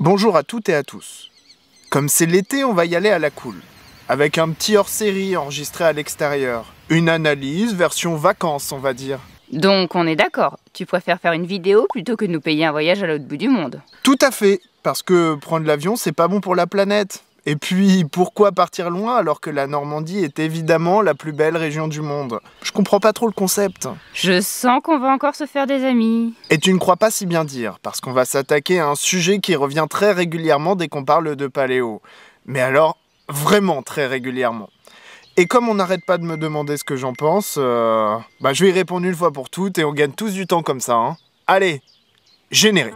Bonjour à toutes et à tous. Comme c'est l'été, on va y aller à la cool. Avec un petit hors-série enregistré à l'extérieur. Une analyse, version vacances, on va dire. Donc on est d'accord, tu préfères faire une vidéo plutôt que de nous payer un voyage à l'autre bout du monde. Tout à fait, parce que prendre l'avion, c'est pas bon pour la planète. Et puis, pourquoi partir loin alors que la Normandie est évidemment la plus belle région du monde? Je comprends pas trop le concept. Je sens qu'on va encore se faire des amis. Et tu ne crois pas si bien dire, parce qu'on va s'attaquer à un sujet qui revient très régulièrement dès qu'on parle de paléo. Mais alors, vraiment très régulièrement. Et comme on n'arrête pas de me demander ce que j'en pense, je vais y répondre une fois pour toutes et on gagne tous du temps comme ça. Hein. Allez, générique.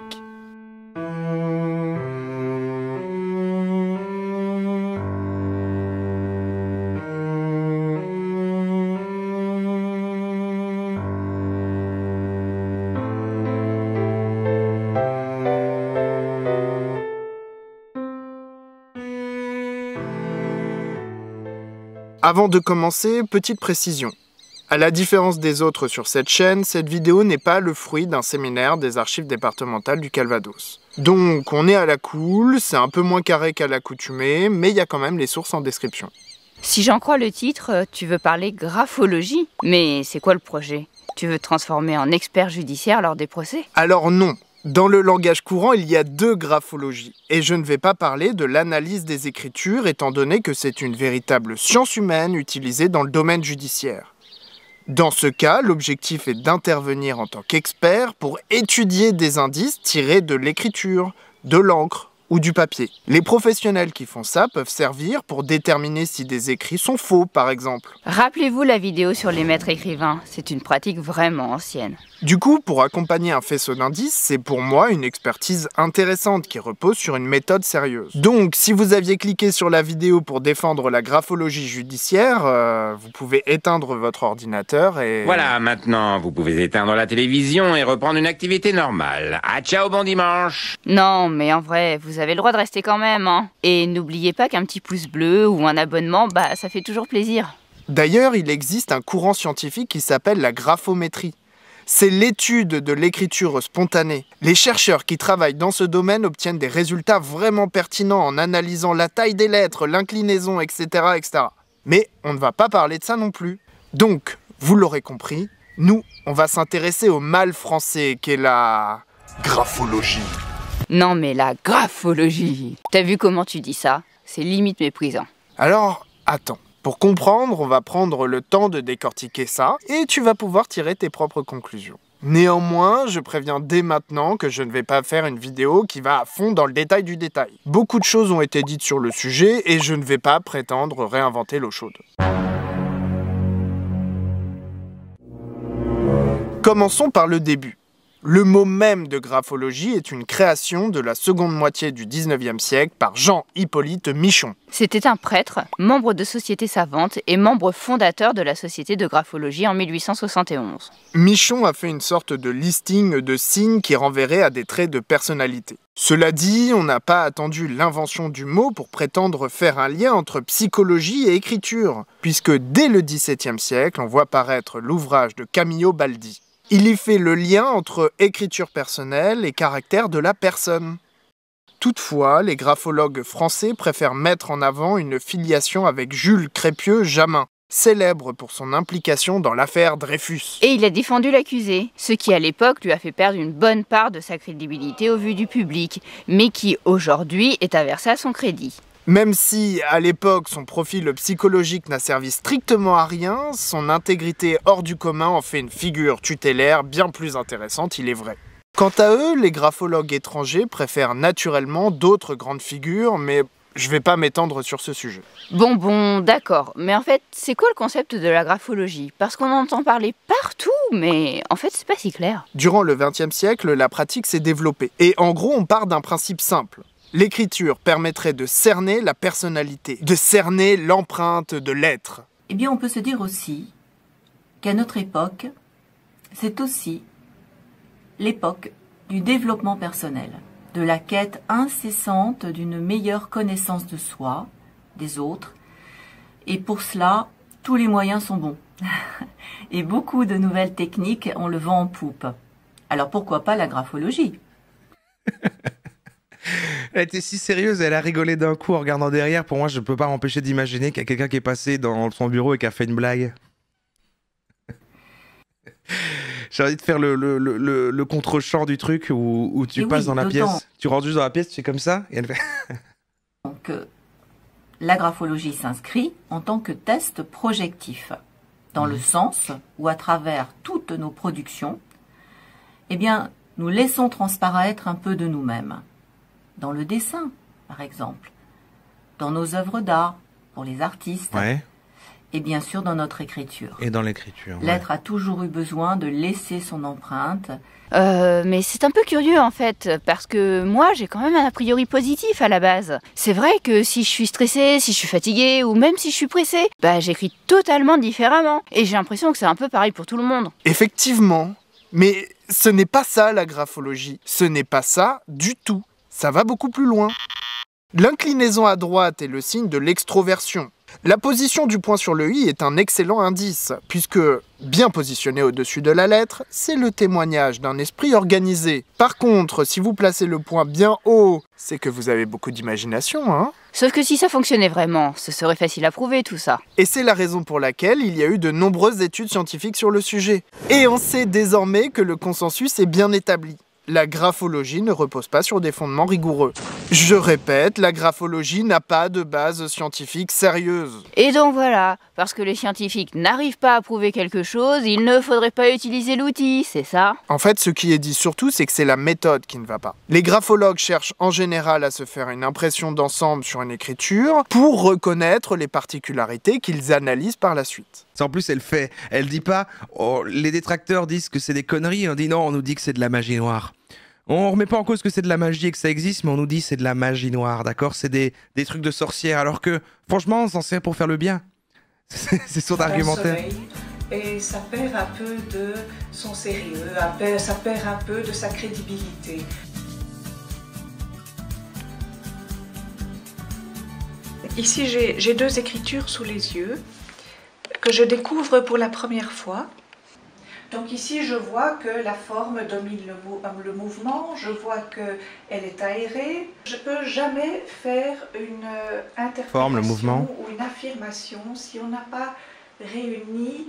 Avant de commencer, petite précision. À la différence des autres sur cette chaîne, cette vidéo n'est pas le fruit d'un séminaire des archives départementales du Calvados. Donc on est à la cool, c'est un peu moins carré qu'à l'accoutumée, mais il y a quand même les sources en description. Si j'en crois le titre, tu veux parler graphologie. Mais c'est quoi le projet? Tu veux te transformer en expert judiciaire lors des procès? Alors non. Dans le langage courant, il y a deux graphologies, et je ne vais pas parler de l'analyse des écritures étant donné que c'est une véritable science humaine utilisée dans le domaine judiciaire. Dans ce cas, l'objectif est d'intervenir en tant qu'expert pour étudier des indices tirés de l'écriture, de l'encre ou du papier. Les professionnels qui font ça peuvent servir pour déterminer si des écrits sont faux, par exemple. Rappelez-vous la vidéo sur les maîtres écrivains, c'est une pratique vraiment ancienne. Du coup, pour accompagner un faisceau d'indices, c'est pour moi une expertise intéressante qui repose sur une méthode sérieuse. Donc, si vous aviez cliqué sur la vidéo pour défendre la graphologie judiciaire, vous pouvez éteindre votre ordinateur et... Voilà, maintenant, vous pouvez éteindre la télévision et reprendre une activité normale. Ah, ciao, bon dimanche! Non, mais en vrai, vous avez le droit de rester quand même, hein. Et n'oubliez pas qu'un petit pouce bleu ou un abonnement, ça fait toujours plaisir. D'ailleurs, il existe un courant scientifique qui s'appelle la graphométrie. C'est l'étude de l'écriture spontanée. Les chercheurs qui travaillent dans ce domaine obtiennent des résultats vraiment pertinents en analysant la taille des lettres, l'inclinaison, etc., etc. Mais on ne va pas parler de ça non plus. Donc, vous l'aurez compris, nous, on va s'intéresser au mal français qu'est la graphologie. Non mais la graphologie. T'as vu comment tu dis ça? C'est limite méprisant. Alors, attends. Pour comprendre, on va prendre le temps de décortiquer ça, et tu vas pouvoir tirer tes propres conclusions. Néanmoins, je préviens dès maintenant que je ne vais pas faire une vidéo qui va à fond dans le détail du détail. Beaucoup de choses ont été dites sur le sujet, et je ne vais pas prétendre réinventer l'eau chaude. Commençons par le début. Le mot même de graphologie est une création de la seconde moitié du 19e siècle par Jean-Hippolyte Michon. C'était un prêtre, membre de Société savante et membre fondateur de la Société de graphologie en 1871. Michon a fait une sorte de listing de signes qui renverraient à des traits de personnalité. Cela dit, on n'a pas attendu l'invention du mot pour prétendre faire un lien entre psychologie et écriture, puisque dès le XVIIe siècle, on voit paraître l'ouvrage de Camillo Baldi. Il y fait le lien entre écriture personnelle et caractère de la personne. Toutefois, les graphologues français préfèrent mettre en avant une filiation avec Jules Crépieux-Jamin, célèbre pour son implication dans l'affaire Dreyfus. Et il a défendu l'accusé, ce qui à l'époque lui a fait perdre une bonne part de sa crédibilité au vu du public, mais qui aujourd'hui est inversé à son crédit. Même si, à l'époque, son profil psychologique n'a servi strictement à rien, son intégrité hors du commun en fait une figure tutélaire bien plus intéressante, il est vrai. Quant à eux, les graphologues étrangers préfèrent naturellement d'autres grandes figures, mais je vais pas m'étendre sur ce sujet. Bon, d'accord, mais en fait, c'est quoi le concept de la graphologie? Parce qu'on entend parler partout, mais en fait, c'est pas si clair. Durant le XXe siècle, la pratique s'est développée, et en gros, on part d'un principe simple. L'écriture permettrait de cerner la personnalité, de cerner l'empreinte de l'être. Eh bien, on peut se dire aussi qu'à notre époque, c'est aussi l'époque du développement personnel, de la quête incessante d'une meilleure connaissance de soi, des autres, et pour cela, tous les moyens sont bons. Et beaucoup de nouvelles techniques, on le vend en poupe. Alors pourquoi pas la graphologie? Elle était si sérieuse, elle a rigolé d'un coup en regardant derrière. Pour moi, je peux pas m'empêcher d'imaginer qu'il y a quelqu'un qui est passé dans son bureau et qui a fait une blague. J'ai envie de faire le contre-champ du truc où tu passes dans la pièce. Tu rentres juste dans la pièce, tu fais comme ça, et elle fait... Donc, la graphologie s'inscrit en tant que test projectif, dans le sens où, à travers toutes nos productions, eh bien, nous laissons transparaître un peu de nous-mêmes. Dans le dessin, par exemple, dans nos œuvres d'art, pour les artistes, et bien sûr dans notre écriture. Et dans l'écriture. L'être a toujours eu besoin de laisser son empreinte. Mais c'est un peu curieux en fait, parce que moi j'ai quand même un a priori positif à la base. C'est vrai que si je suis stressée, si je suis fatiguée, ou même si je suis pressée, bah j'écris totalement différemment. Et j'ai l'impression que c'est un peu pareil pour tout le monde. Effectivement. Mais ce n'est pas ça la graphologie. Ce n'est pas ça du tout. Ça va beaucoup plus loin. L'inclinaison à droite est le signe de l'extroversion. La position du point sur le i est un excellent indice, puisque, bien positionné au-dessus de la lettre, c'est le témoignage d'un esprit organisé. Par contre, si vous placez le point bien haut, c'est que vous avez beaucoup d'imagination, hein ? Sauf que si ça fonctionnait vraiment, ce serait facile à prouver tout ça. Et c'est la raison pour laquelle il y a eu de nombreuses études scientifiques sur le sujet. Et on sait désormais que le consensus est bien établi. La graphologie ne repose pas sur des fondements rigoureux. Je répète, la graphologie n'a pas de base scientifique sérieuse. Et donc voilà, parce que les scientifiques n'arrivent pas à prouver quelque chose, il ne faudrait pas utiliser l'outil, c'est ça ? En fait, ce qui est dit surtout, c'est que c'est la méthode qui ne va pas. Les graphologues cherchent en général à se faire une impression d'ensemble sur une écriture pour reconnaître les particularités qu'ils analysent par la suite. En plus, elle dit pas, oh, les détracteurs disent que c'est des conneries, on dit non, on nous dit que c'est de la magie noire. On remet pas en cause que c'est de la magie et que ça existe, mais on nous dit que c'est de la magie noire, d'accord ? C'est des trucs de sorcière, alors que, franchement, on s'en sert pour faire le bien. C'est son argumentaire. Et ça perd un peu de son sérieux, ça perd un peu de sa crédibilité. Ici, j'ai deux écritures sous les yeux que je découvre pour la première fois. Donc ici, je vois que la forme domine le mouvement, je vois qu'elle est aérée. Je ne peux jamais faire une interprétation ou une affirmation si on n'a pas réuni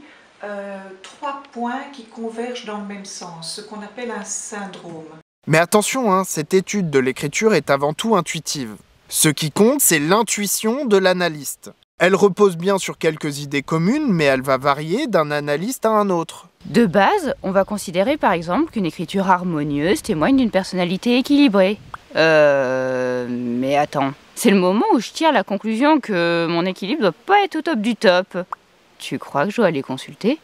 trois points qui convergent dans le même sens, ce qu'on appelle un syndrome. Mais attention, hein, cette étude de l'écriture est avant tout intuitive. Ce qui compte, c'est l'intuition de l'analyste. Elle repose bien sur quelques idées communes, mais elle va varier d'un analyste à un autre. De base, on va considérer par exemple qu'une écriture harmonieuse témoigne d'une personnalité équilibrée. Mais attends, c'est le moment où je tire la conclusion que mon équilibre doit pas être au top du top. Tu crois que je dois aller consulter ?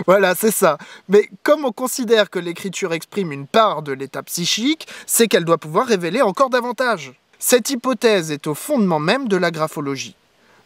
Voilà, c'est ça. Mais comme on considère que l'écriture exprime une part de l'état psychique, c'est qu'elle doit pouvoir révéler encore davantage. Cette hypothèse est au fondement même de la graphologie.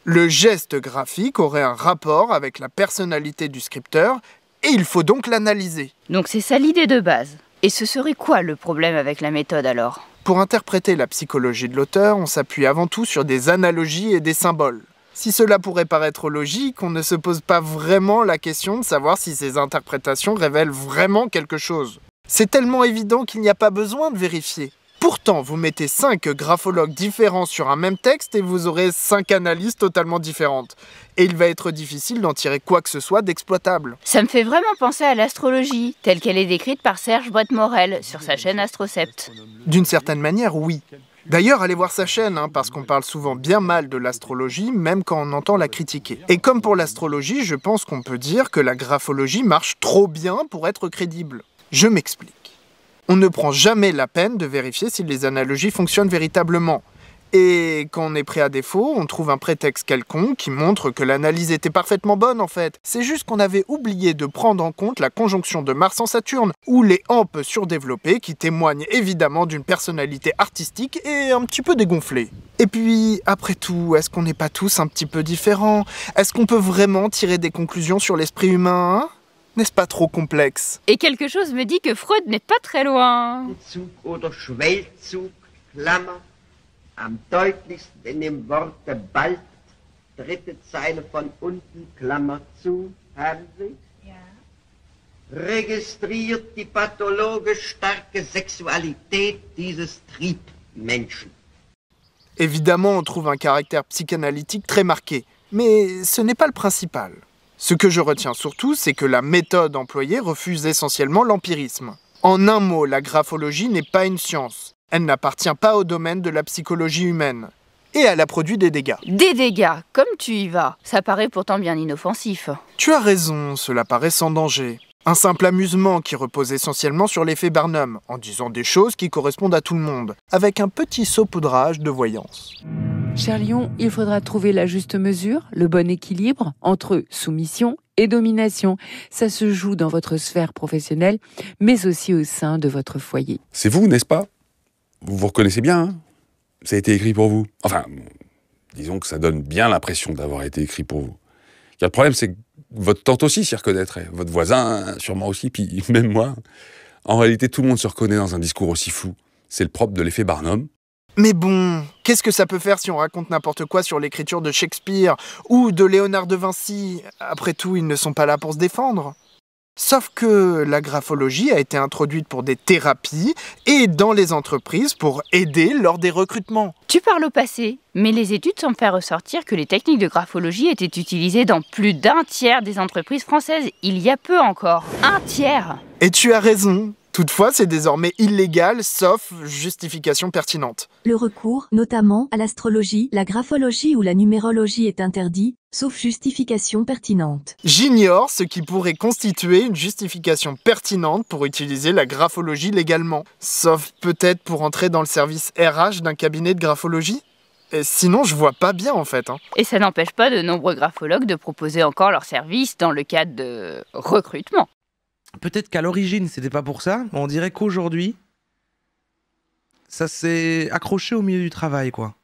Le geste graphique aurait un rapport avec la personnalité du scripteur et il faut donc l'analyser. Donc c'est ça l'idée de base. Et ce serait quoi le problème avec la méthode alors ? Pour interpréter la psychologie de l'auteur, on s'appuie avant tout sur des analogies et des symboles. Si cela pourrait paraître logique, on ne se pose pas vraiment la question de savoir si ces interprétations révèlent vraiment quelque chose. C'est tellement évident qu'il n'y a pas besoin de vérifier. Pourtant, vous mettez 5 graphologues différents sur un même texte et vous aurez 5 analyses totalement différentes. Et il va être difficile d'en tirer quoi que ce soit d'exploitable. Ça me fait vraiment penser à l'astrologie, telle qu'elle est décrite par Serge Brett-Morel sur sa chaîne Astrocept. D'une certaine manière, oui. D'ailleurs, allez voir sa chaîne, parce qu'on parle souvent bien mal de l'astrologie, même quand on entend la critiquer. Et comme pour l'astrologie, je pense qu'on peut dire que la graphologie marche trop bien pour être crédible. Je m'explique. On ne prend jamais la peine de vérifier si les analogies fonctionnent véritablement. Et quand on est pris à défaut, on trouve un prétexte quelconque qui montre que l'analyse était parfaitement bonne en fait. C'est juste qu'on avait oublié de prendre en compte la conjonction de Mars en Saturne, ou les hampes surdéveloppées qui témoignent évidemment d'une personnalité artistique et un petit peu dégonflée. Et puis, après tout, est-ce qu'on n'est pas tous un petit peu différents ? Est-ce qu'on peut vraiment tirer des conclusions sur l'esprit humain, hein ? N'est-ce pas trop complexe ? Et quelque chose me dit que Freud n'est pas très loin. Zug oder Schwellzug, Klammer, am deutlichsten in dem Worte bald, dritte Zeile von unten, Klammer zu, haben Sie? Ja. Registriert die pathologisch starke Sexualität dieses Trieb. Menschen. Évidemment, on trouve un caractère psychanalytique très marqué, mais ce n'est pas le principal. Ce que je retiens surtout, c'est que la méthode employée refuse essentiellement l'empirisme. En un mot, la graphologie n'est pas une science. Elle n'appartient pas au domaine de la psychologie humaine. Et elle a produit des dégâts. Des dégâts, comme tu y vas. Ça paraît pourtant bien inoffensif. Tu as raison, cela paraît sans danger. Un simple amusement qui repose essentiellement sur l'effet Barnum, en disant des choses qui correspondent à tout le monde, avec un petit saupoudrage de voyance. Cher Lion, il faudra trouver la juste mesure, le bon équilibre entre soumission et domination. Ça se joue dans votre sphère professionnelle, mais aussi au sein de votre foyer. C'est vous, n'est-ce pas? Vous vous reconnaissez bien, hein? Ça a été écrit pour vous. Enfin, disons que ça donne bien l'impression d'avoir été écrit pour vous. Car le problème, c'est que votre tante aussi s'y reconnaîtrait, votre voisin sûrement aussi, puis même moi. En réalité, tout le monde se reconnaît dans un discours aussi flou. C'est le propre de l'effet Barnum. Mais bon, qu'est-ce que ça peut faire si on raconte n'importe quoi sur l'écriture de Shakespeare ou de Léonard de Vinci? Après tout, ils ne sont pas là pour se défendre. Sauf que la graphologie a été introduite pour des thérapies et dans les entreprises pour aider lors des recrutements. Tu parles au passé, mais les études semblent faire ressortir que les techniques de graphologie étaient utilisées dans plus d'un tiers des entreprises françaises, il y a peu encore. Un tiers! Et tu as raison. Toutefois, c'est désormais illégal, sauf justification pertinente. Le recours, notamment à l'astrologie, la graphologie ou la numérologie est interdit, sauf justification pertinente. J'ignore ce qui pourrait constituer une justification pertinente pour utiliser la graphologie légalement. Sauf peut-être pour entrer dans le service RH d'un cabinet de graphologie. Et sinon, je vois pas bien en fait. Et ça n'empêche pas de nombreux graphologues de proposer encore leurs services dans le cadre de recrutement. Peut-être qu'à l'origine, c'était pas pour ça. On dirait qu'aujourd'hui, ça s'est accroché au milieu du travail, quoi.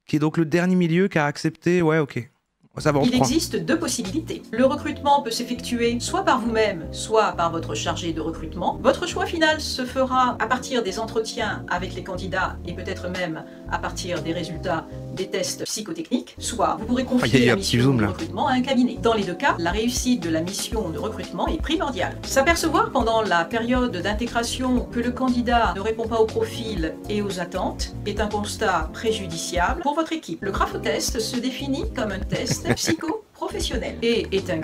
Qui est donc le dernier milieu qui a accepté, ouais, ok. Ça va, on Il reprend. existe deux possibilités. Le recrutement peut s'effectuer soit par vous-même, soit par votre chargé de recrutement. Votre choix final se fera à partir des entretiens avec les candidats et peut-être même à partir des résultats des tests psychotechniques. Soit vous pourrez confier la mission de recrutement à un cabinet. Dans les deux cas, la réussite de la mission de recrutement est primordiale. S'apercevoir pendant la période d'intégration que le candidat ne répond pas au profil et aux attentes est un constat préjudiciable pour votre équipe. Le graphotest se définit comme un test psycho-professionnel et est un...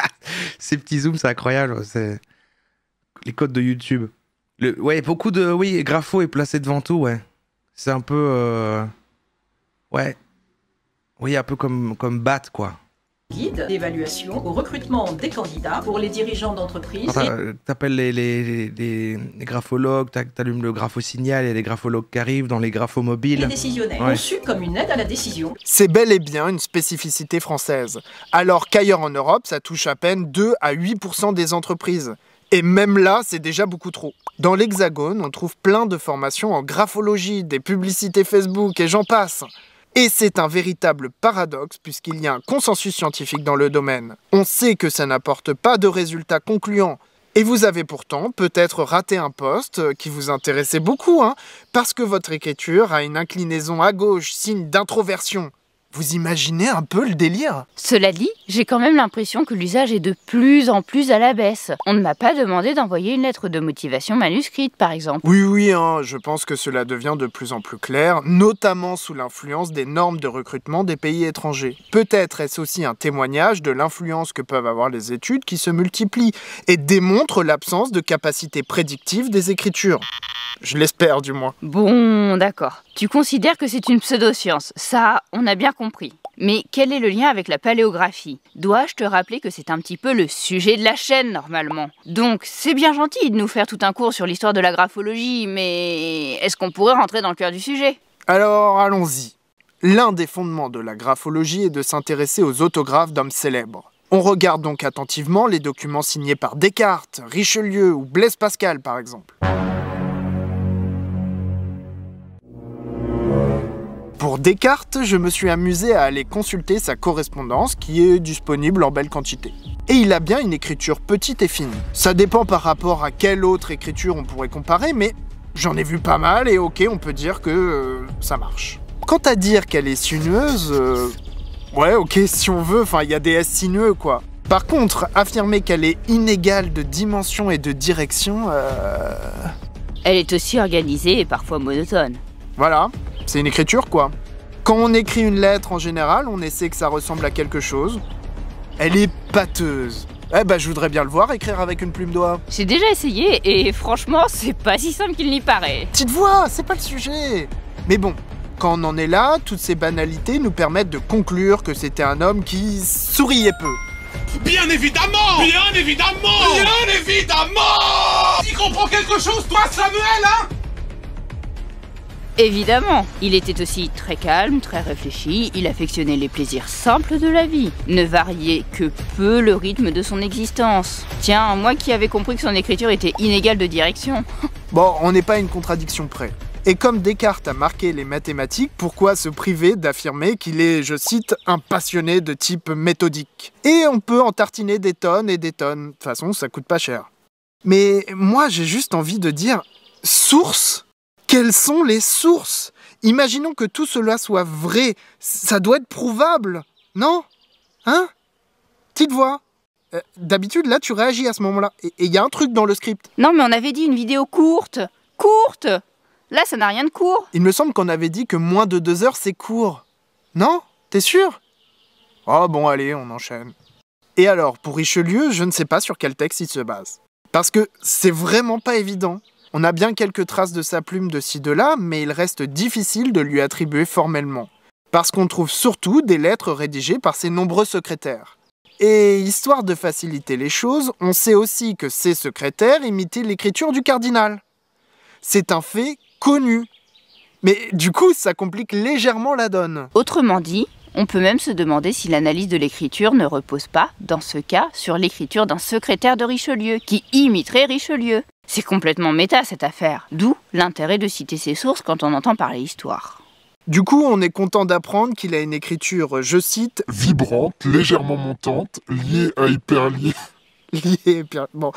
Ces petits zooms, c'est incroyable. C'est les codes de YouTube. Ouais, beaucoup de... Oui, grapho est placé devant tout, ouais. C'est un peu... Ouais. Oui, un peu comme BAT, quoi. Guide d'évaluation au recrutement des candidats pour les dirigeants d'entreprise. T'appelles les graphologues, t'allumes le graphosignal, il y a des graphologues qui arrivent dans les graphomobiles. Les décisionnaires, conçus comme une aide à la décision. C'est bel et bien une spécificité française, alors qu'ailleurs en Europe, ça touche à peine 2 à 8% des entreprises. Et même là, c'est déjà beaucoup trop. Dans l'Hexagone, on trouve plein de formations en graphologie, des publicités Facebook et j'en passe. Et c'est un véritable paradoxe puisqu'il y a un consensus scientifique dans le domaine. On sait que ça n'apporte pas de résultats concluants. Et vous avez pourtant peut-être raté un poste qui vous intéressait beaucoup, parce que votre écriture a une inclinaison à gauche, signe d'introversion. Vous imaginez un peu le délire? Cela dit, j'ai quand même l'impression que l'usage est de plus en plus à la baisse. On ne m'a pas demandé d'envoyer une lettre de motivation manuscrite, par exemple. Oui, je pense que cela devient de plus en plus clair, notamment sous l'influence des normes de recrutement des pays étrangers. Peut-être est-ce aussi un témoignage de l'influence que peuvent avoir les études qui se multiplient et démontrent l'absence de capacité prédictive des écritures. Je l'espère, du moins. Bon, d'accord. Tu considères que c'est une pseudo-science. Ça, on a bien compris. Mais quel est le lien avec la paléographie? Dois-je te rappeler que c'est un petit peu le sujet de la chaîne, normalement? Donc, c'est bien gentil de nous faire tout un cours sur l'histoire de la graphologie, mais est-ce qu'on pourrait rentrer dans le cœur du sujet? Alors, allons-y. L'un des fondements de la graphologie est de s'intéresser aux autographes d'hommes célèbres. On regarde donc attentivement les documents signés par Descartes, Richelieu ou Blaise Pascal, par exemple. Pour Descartes, je me suis amusé à aller consulter sa correspondance qui est disponible en belle quantité. Et il a bien une écriture petite et fine. Ça dépend par rapport à quelle autre écriture on pourrait comparer, mais j'en ai vu pas mal et ok, on peut dire que ça marche. Quant à dire qu'elle est sinueuse, ouais ok si on veut, il y a des S sinueux quoi. Par contre, affirmer qu'elle est inégale de dimension et de direction... Elle est aussi organisée et parfois monotone. Voilà. c'est une écriture quoi. Quand on écrit une lettre en général, on essaie que ça ressemble à quelque chose. Elle est pâteuse. Eh ben, je voudrais bien le voir écrire avec une plume d'oie. J'ai déjà essayé et franchement, c'est pas si simple qu'il n'y paraît. Petite voix, c'est pas le sujet. Mais bon, quand on en est là, toutes ces banalités nous permettent de conclure que c'était un homme qui souriait peu. Bien évidemment! Bien évidemment! Bien évidemment! Tu comprends quelque chose, toi, Samuel, hein? Évidemment, il était aussi très calme, très réfléchi, il affectionnait les plaisirs simples de la vie, ne variait que peu le rythme de son existence. Tiens, moi qui avais compris que son écriture était inégale de direction. Bon, on n'est pas à une contradiction près. Et comme Descartes a marqué les mathématiques, pourquoi se priver d'affirmer qu'il est, je cite, un passionné de type méthodique? Et on peut en tartiner des tonnes et des tonnes. De toute façon, ça coûte pas cher. Mais moi, j'ai juste envie de dire, source? Quelles sont les sources? Imaginons que tout cela soit vrai. Ça doit être prouvable, non? Hein? Petite voix. D'habitude, là, tu réagis à ce moment-là. Et il y a un truc dans le script. Non, mais on avait dit une vidéo courte. Courte! Là, ça n'a rien de court. Il me semble qu'on avait dit que moins de 2 heures, c'est court. Non? T'es sûr? Oh bon, allez, on enchaîne. Et alors, pour Richelieu, je ne sais pas sur quel texte il se base. Parce que c'est vraiment pas évident. On a bien quelques traces de sa plume de ci de là, mais il reste difficile de lui attribuer formellement. Parce qu'on trouve surtout des lettres rédigées par ses nombreux secrétaires. Et histoire de faciliter les choses, on sait aussi que ces secrétaires imitaient l'écriture du cardinal. C'est un fait connu. Mais du coup, ça complique légèrement la donne. Autrement dit, on peut même se demander si l'analyse de l'écriture ne repose pas, dans ce cas, sur l'écriture d'un secrétaire de Richelieu, qui imiterait Richelieu. C'est complètement méta cette affaire, d'où l'intérêt de citer ses sources quand on entend parler histoire. Du coup, on est content d'apprendre qu'il a une écriture, je cite, vibrante, légèrement montante, liée à hyperliée. Bon.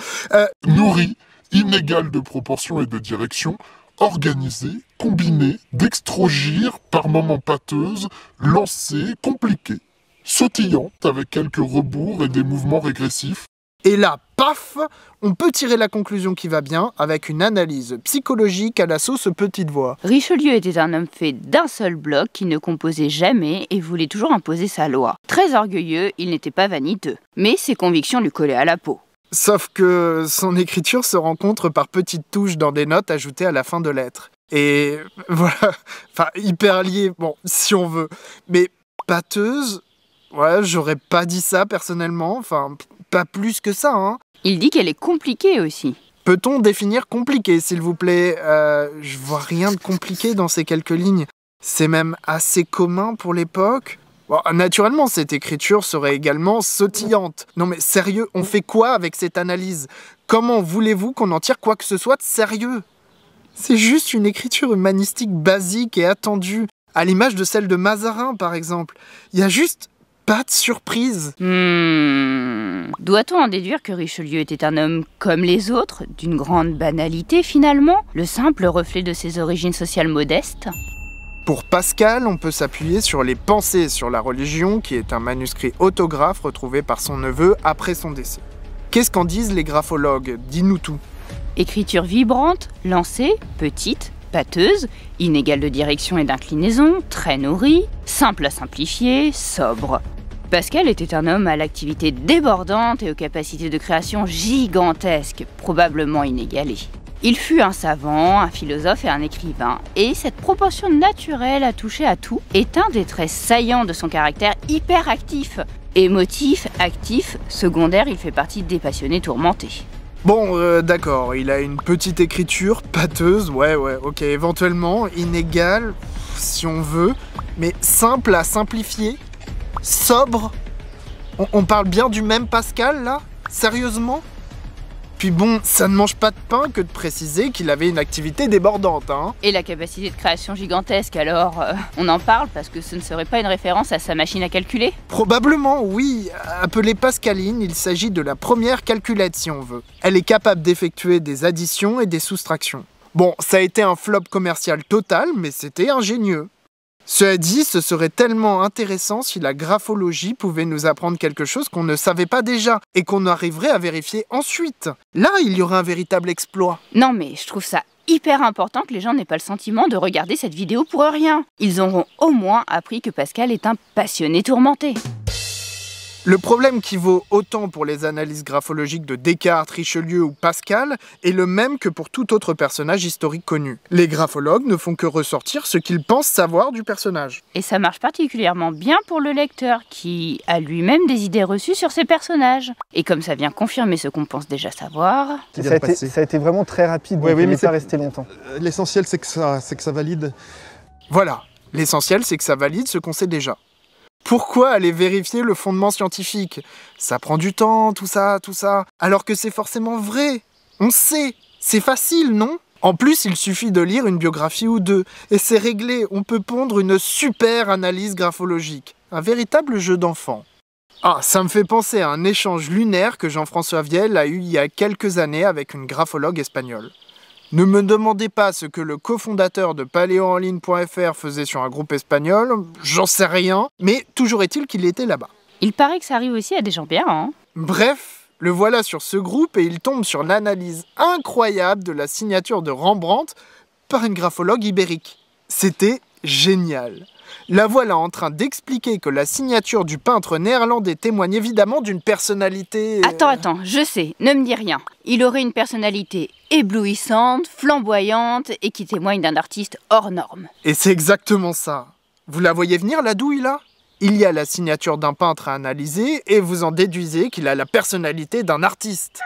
Nourrie, inégale de proportion et de direction, organisée, combinée, dextrogire, par moments pâteuse, lancée, compliquée, sautillante avec quelques rebours et des mouvements régressifs. Et là, paf, on peut tirer la conclusion qui va bien avec une analyse psychologique à la sauce petite voix. Richelieu était un homme fait d'un seul bloc qui ne composait jamais et voulait toujours imposer sa loi. Très orgueilleux, il n'était pas vaniteux, mais ses convictions lui collaient à la peau. Sauf que son écriture se rencontre par petites touches dans des notes ajoutées à la fin de lettres. Et voilà, enfin hyper lié, bon, si on veut. Mais pâteuse, ouais, j'aurais pas dit ça personnellement, enfin pas plus que ça, hein. Il dit qu'elle est compliquée aussi. Peut-on définir compliqué, s'il vous plaît? Je vois rien de compliqué dans ces quelques lignes. C'est même assez commun pour l'époque. Bon, naturellement, cette écriture serait également sautillante. Non mais sérieux, on fait quoi avec cette analyse? Comment voulez-vous qu'on en tire quoi que ce soit de sérieux? C'est juste une écriture humanistique basique et attendue, à l'image de celle de Mazarin par exemple. Il y a juste pas de surprise. Doit-on en déduire que Richelieu était un homme comme les autres, d'une grande banalité finalement, le simple reflet de ses origines sociales modestes? Pour Pascal, on peut s'appuyer sur les Pensées sur la religion, qui est un manuscrit autographe retrouvé par son neveu après son décès. Qu'est-ce qu'en disent les graphologues? Dis-nous tout. Écriture vibrante, lancée, petite, pâteuse, inégale de direction et d'inclinaison, très nourrie, simple à simplifier, sobre. Pascal était un homme à l'activité débordante et aux capacités de création gigantesques, probablement inégalées. Il fut un savant, un philosophe et un écrivain, et cette proportion naturelle à toucher à tout est un des traits saillants de son caractère hyperactif. Émotif, actif, secondaire, il fait partie des passionnés tourmentés. Bon, d'accord, il a une petite écriture, pâteuse, ouais, ok, éventuellement, inégale, si on veut, mais simple à simplifier, sobre. On parle bien du même Pascal, là? Sérieusement? Puis bon, ça ne mange pas de pain que de préciser qu'il avait une activité débordante, hein. Et la capacité de création gigantesque, alors on en parle parce que ce ne serait pas une référence à sa machine à calculer? Probablement, oui. Appelée Pascaline, il s'agit de la première calculette, si on veut. Elle est capable d'effectuer des additions et des soustractions. Bon, ça a été un flop commercial total, mais c'était ingénieux. Cela dit, ce serait tellement intéressant si la graphologie pouvait nous apprendre quelque chose qu'on ne savait pas déjà et qu'on arriverait à vérifier ensuite. Là, il y aurait un véritable exploit. Non mais je trouve ça hyper important que les gens n'aient pas le sentiment de regarder cette vidéo pour rien. Ils auront au moins appris que Pascal est un passionné tourmenté. Le problème qui vaut autant pour les analyses graphologiques de Descartes, Richelieu ou Pascal est le même que pour tout autre personnage historique connu. Les graphologues ne font que ressortir ce qu'ils pensent savoir du personnage. Et ça marche particulièrement bien pour le lecteur, qui a lui-même des idées reçues sur ses personnages. Et comme ça vient confirmer ce qu'on pense déjà savoir... Ça a été vraiment très rapide, donc il n'est pas resté longtemps. L'essentiel, c'est que ça valide. Voilà, l'essentiel, c'est que ça valide ce qu'on sait déjà. Pourquoi aller vérifier le fondement scientifique? Ça prend du temps, tout ça, alors que c'est forcément vrai. On sait, c'est facile, non? En plus, il suffit de lire une biographie ou deux, et c'est réglé, on peut pondre une super analyse graphologique. Un véritable jeu d'enfant. Ah, ça me fait penser à un échange lunaire que Jean-François Viel a eu il y a quelques années avec une graphologue espagnole. Ne me demandez pas ce que le cofondateur de paléoenligne.fr faisait sur un groupe espagnol, j'en sais rien, mais toujours est-il qu'il était là-bas. Il paraît que ça arrive aussi à des gens bien, hein. Bref, le voilà sur ce groupe et il tombe sur l'analyse incroyable de la signature de Rembrandt par une graphologue ibérique. C'était génial. La voilà en train d'expliquer que la signature du peintre néerlandais témoigne évidemment d'une personnalité... Attends, je sais, ne me dis rien. Il aurait une personnalité éblouissante, flamboyante et qui témoigne d'un artiste hors norme. Et c'est exactement ça. Vous la voyez venir, la douille, là? Il y a la signature d'un peintre à analyser et vous en déduisez qu'il a la personnalité d'un artiste.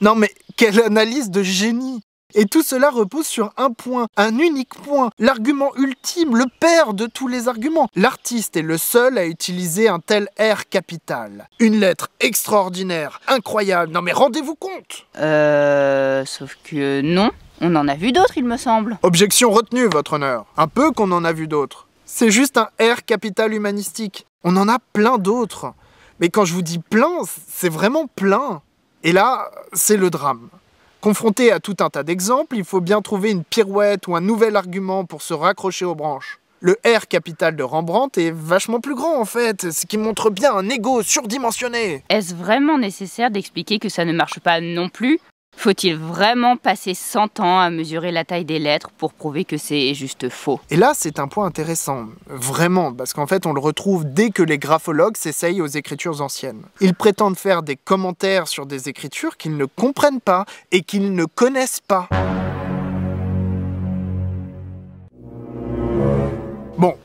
Non mais, quelle analyse de génie! Et tout cela repose sur un point, un unique point, l'argument ultime, le père de tous les arguments. L'artiste est le seul à utiliser un tel R capital. Une lettre extraordinaire, incroyable, non mais rendez-vous compte! Sauf que non, on en a vu d'autres il me semble. Objection retenue, votre honneur. Un peu qu'on en a vu d'autres. C'est juste un R capital humanistique. On en a plein d'autres. Mais quand je vous dis plein, c'est vraiment plein. Et là, c'est le drame. Confronté à tout un tas d'exemples, il faut bien trouver une pirouette ou un nouvel argument pour se raccrocher aux branches. Le R capital de Rembrandt est vachement plus grand en fait, ce qui montre bien un ego surdimensionné. Est-ce vraiment nécessaire d'expliquer que ça ne marche pas non plus? Faut-il vraiment passer 100 ans à mesurer la taille des lettres pour prouver que c'est juste faux? Et là, c'est un point intéressant, vraiment, parce qu'en fait, on le retrouve dès que les graphologues s'essayent aux écritures anciennes. Ils prétendent faire des commentaires sur des écritures qu'ils ne comprennent pas et qu'ils ne connaissent pas. Bon,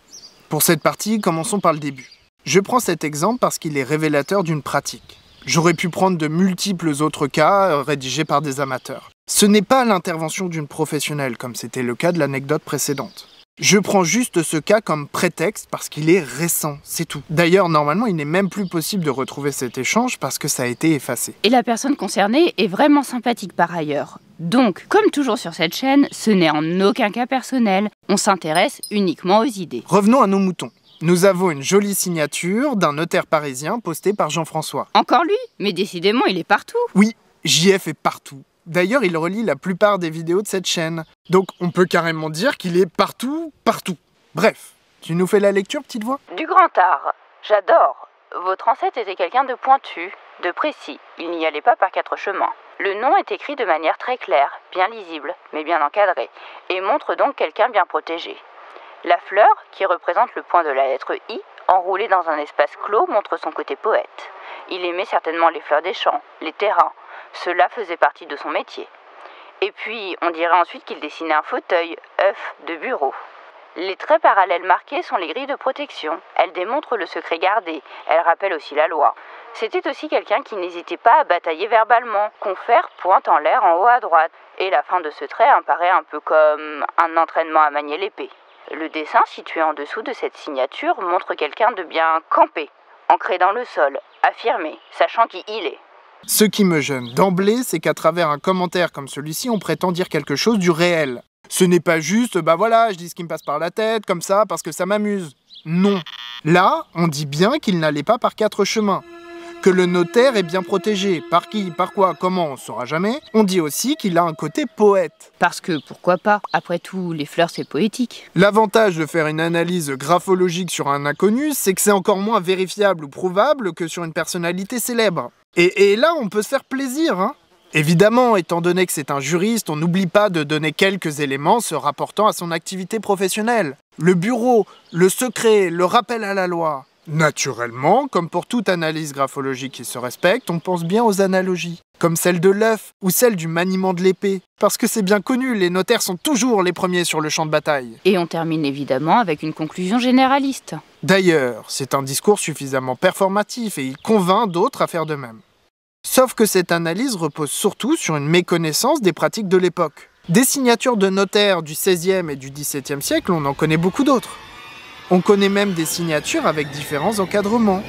pour cette partie, commençons par le début. Je prends cet exemple parce qu'il est révélateur d'une pratique. J'aurais pu prendre de multiples autres cas rédigés par des amateurs. Ce n'est pas l'intervention d'une professionnelle, comme c'était le cas de l'anecdote précédente. Je prends juste ce cas comme prétexte parce qu'il est récent, c'est tout. D'ailleurs, normalement, il n'est même plus possible de retrouver cet échange parce que ça a été effacé. Et la personne concernée est vraiment sympathique par ailleurs. Donc, comme toujours sur cette chaîne, ce n'est en aucun cas personnel. On s'intéresse uniquement aux idées. Revenons à nos moutons. Nous avons une jolie signature d'un notaire parisien postée par Jean-François. Encore lui? Mais décidément, il est partout. Oui, JF est partout. D'ailleurs, il relie la plupart des vidéos de cette chaîne. Donc, on peut carrément dire qu'il est partout, partout. Bref, tu nous fais la lecture, petite voix? Du grand art. J'adore. Votre ancêtre était quelqu'un de pointu, de précis. Il n'y allait pas par 4 chemins. Le nom est écrit de manière très claire, bien lisible, mais bien encadrée, et montre donc quelqu'un bien protégé. La fleur, qui représente le point de la lettre I, enroulée dans un espace clos, montre son côté poète. Il aimait certainement les fleurs des champs, les terrains. Cela faisait partie de son métier. Et puis, on dirait ensuite qu'il dessinait un fauteuil, œuf, de bureau. Les traits parallèles marqués sont les grilles de protection. Elles démontrent le secret gardé. Elles rappellent aussi la loi. C'était aussi quelqu'un qui n'hésitait pas à batailler verbalement. Confère pointe en l'air en haut à droite. Et la fin de ce trait apparaît un peu comme un entraînement à manier l'épée. Le dessin situé en dessous de cette signature montre quelqu'un de bien campé, ancré dans le sol, affirmé, sachant qui il est. Ce qui me gêne d'emblée, c'est qu'à travers un commentaire comme celui-ci, on prétend dire quelque chose du réel. Ce n'est pas juste, bah voilà, je dis ce qui me passe par la tête, comme ça, parce que ça m'amuse. Non. Là, on dit bien qu'il n'allait pas par 4 chemins. Que le notaire est bien protégé. Par qui, par quoi, comment, on ne saura jamais. On dit aussi qu'il a un côté poète. Parce que, pourquoi pas? Après tout, les fleurs, c'est poétique. L'avantage de faire une analyse graphologique sur un inconnu, c'est que c'est encore moins vérifiable ou prouvable que sur une personnalité célèbre. Et là, on peut se faire plaisir, hein. Évidemment, étant donné que c'est un juriste, on n'oublie pas de donner quelques éléments se rapportant à son activité professionnelle. Le bureau, le secret, le rappel à la loi. Naturellement, comme pour toute analyse graphologique qui se respecte, on pense bien aux analogies, comme celle de l'œuf ou celle du maniement de l'épée. Parce que c'est bien connu, les notaires sont toujours les premiers sur le champ de bataille. Et on termine évidemment avec une conclusion généraliste. D'ailleurs, c'est un discours suffisamment performatif et il convainc d'autres à faire de même. Sauf que cette analyse repose surtout sur une méconnaissance des pratiques de l'époque. Des signatures de notaires du XVIe et du XVIIe siècle, on en connaît beaucoup d'autres. On connaît même des signatures avec différents encadrements.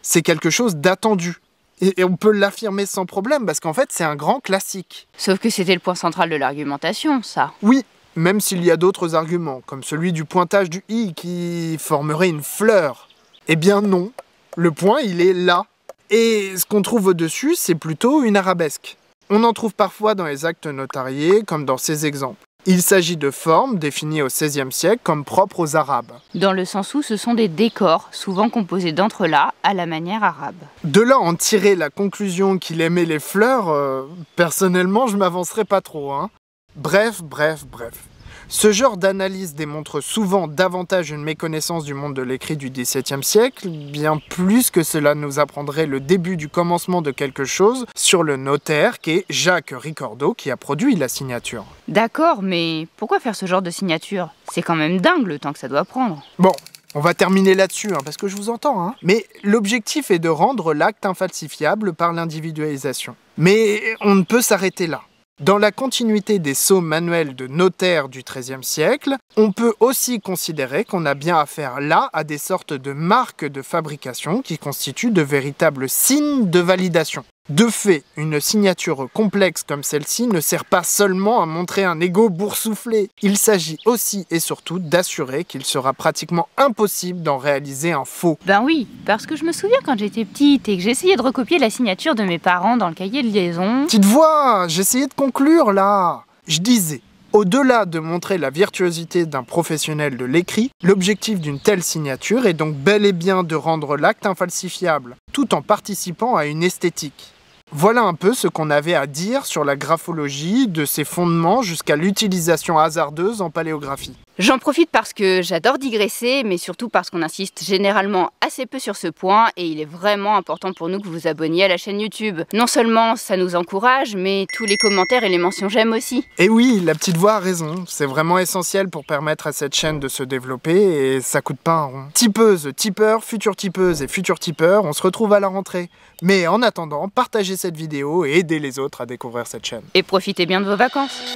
C'est quelque chose d'attendu. Et on peut l'affirmer sans problème parce qu'en fait, c'est un grand classique. Sauf que c'était le point central de l'argumentation, ça. Oui, même s'il y a d'autres arguments, comme celui du pointage du i qui formerait une fleur. Eh bien non, le point, il est là. Et ce qu'on trouve au-dessus, c'est plutôt une arabesque. On en trouve parfois dans les actes notariés, comme dans ces exemples. Il s'agit de formes définies au XVIe siècle comme propres aux Arabes. Dans le sens où ce sont des décors, souvent composés d'entrelacs à la manière arabe. De là en tirer la conclusion qu'il aimait les fleurs, personnellement je m'avancerai pas trop. Bref. Ce genre d'analyse démontre souvent davantage une méconnaissance du monde de l'écrit du XVIIe siècle, bien plus que cela nous apprendrait le début du commencement de quelque chose sur le notaire qu'est Jacques Ricordeau qui a produit la signature. D'accord, mais pourquoi faire ce genre de signature? C'est quand même dingue le temps que ça doit prendre. Bon, on va terminer là-dessus, parce que je vous entends. Mais l'objectif est de rendre l'acte infalsifiable par l'individualisation. Mais on ne peut s'arrêter là. Dans la continuité des sceaux manuels de notaires du XIIIe siècle, on peut aussi considérer qu'on a bien affaire là à des sortes de marques de fabrication qui constituent de véritables signes de validation. De fait, une signature complexe comme celle-ci ne sert pas seulement à montrer un ego boursouflé. Il s'agit aussi et surtout d'assurer qu'il sera pratiquement impossible d'en réaliser un faux. Ben oui, parce que je me souviens quand j'étais petite et que j'essayais de recopier la signature de mes parents dans le cahier de liaison. Petite voix, j'essayais de conclure là. Je disais, au-delà de montrer la virtuosité d'un professionnel de l'écrit, l'objectif d'une telle signature est donc bel et bien de rendre l'acte infalsifiable, tout en participant à une esthétique. Voilà un peu ce qu'on avait à dire sur la graphologie, de ses fondements jusqu'à l'utilisation hasardeuse en paléographie. J'en profite parce que j'adore digresser, mais surtout parce qu'on insiste généralement assez peu sur ce point et il est vraiment important pour nous que vous vous abonniez à la chaîne YouTube. Non seulement ça nous encourage, mais tous les commentaires et les mentions j'aime aussi. Et oui, la petite voix a raison, c'est vraiment essentiel pour permettre à cette chaîne de se développer et ça coûte pas un rond. Tipeuses, tipeurs, futures tipeuses et futurs tipeurs, on se retrouve à la rentrée. Mais en attendant, partagez cette vidéo et aidez les autres à découvrir cette chaîne. Et profitez bien de vos vacances.